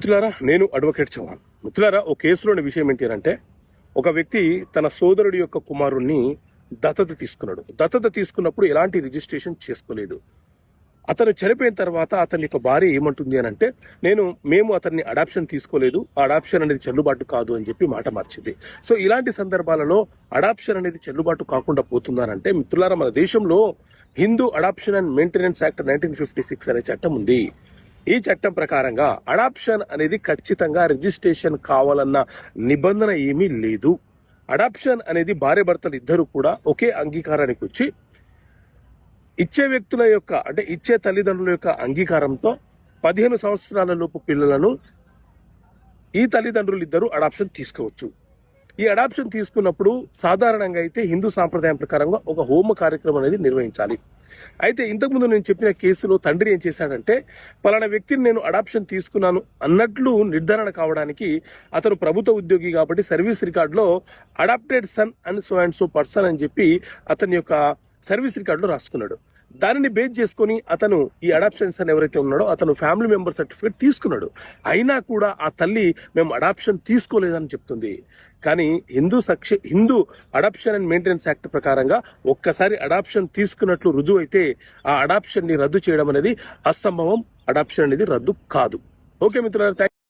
మిత్రులారా, నేను అడ్వకేట్ చౌహాన్. మిత్రులారా, ఓ కేసులోని విషయం ఏంటి అంటే, ఒక వ్యక్తి తన సోదరుడి యొక్క కుమారుణ్ణి దత్తత తీసుకున్నాడు. దత్తత తీసుకున్నప్పుడు ఎలాంటి రిజిస్ట్రేషన్ చేసుకోలేదు. అతను చనిపోయిన తర్వాత అతని యొక్క భార్య ఏమంటుంది అని అంటే, మేము అతన్ని అడాప్షన్ తీసుకోలేదు, అడాప్షన్ అనేది చెల్లుబాటు కాదు అని చెప్పి మాట మార్చింది. సో ఇలాంటి సందర్భాలలో అడాప్షన్ అనేది చెల్లుబాటు కాకుండా పోతుందనంటే, మిత్రులారా, మన దేశంలో Hindu adoption and maintenance act 1956 అనే చట్టం ఉంది. ఈ చట్టం ప్రకారంగా అడాప్షన్ అనేది ఖచ్చితంగా రిజిస్ట్రేషన్ కావాలన్న నిబంధన ఏమీ లేదు. అడాప్షన్ అనేది భార్య భర్తలు ఇద్దరు కూడా ఒకే అంగీకారానికి వచ్చి ఇచ్చే వ్యక్తుల యొక్క అంటే ఇచ్చే తల్లిదండ్రుల యొక్క అంగీకారంతో 15 సంవత్సరాల లోపు పిల్లలను ఈ తల్లిదండ్రులు ఇద్దరు అడాప్షన్ తీసుకోవచ్చు. ఈ అడాప్షన్ తీసుకున్నప్పుడు సాధారణంగా అయితే హిందూ సాంప్రదాయం ప్రకారంగా ఒక హోమ కార్యక్రమం అనేది నిర్వహించాలి. అయితే ఇంతకుముందు నేను చెప్పిన కేసులో తండ్రి ఏం చేశాడంటే, పలానా వ్యక్తిని నేను అడాప్షన్ తీసుకున్నాను అన్నట్లు నిర్ధారణ కావడానికి అతను ప్రభుత్వ ఉద్యోగి కాబట్టి సర్వీస్ రికార్డులో adopted son and so person అని చెప్పి అతని యొక్క సర్వీస్ రికార్డులో రాసుకున్నాడు. దానిని బేస్ చేసుకుని అతను ఈ అడాప్షన్ సన్ ఎవరైతే ఉన్నాడో అతను ఫ్యామిలీ మెంబర్ సర్టిఫికేట్ తీసుకున్నాడు. అయినా కూడా ఆ తల్లి మేము అడాప్షన్ తీసుకోలేదని చెప్తుంది. కానీ Hindu adoption and maintenance act ప్రకారంగా ఒక్కసారి అడాప్షన్ తీసుకున్నట్లు రుజువు అయితే ఆ అడాప్షన్ ని రద్దు చేయడం అనేది అసంభవం. అడాప్షన్ అనేది రద్దు కాదు. ఓకే మిత్రులారా.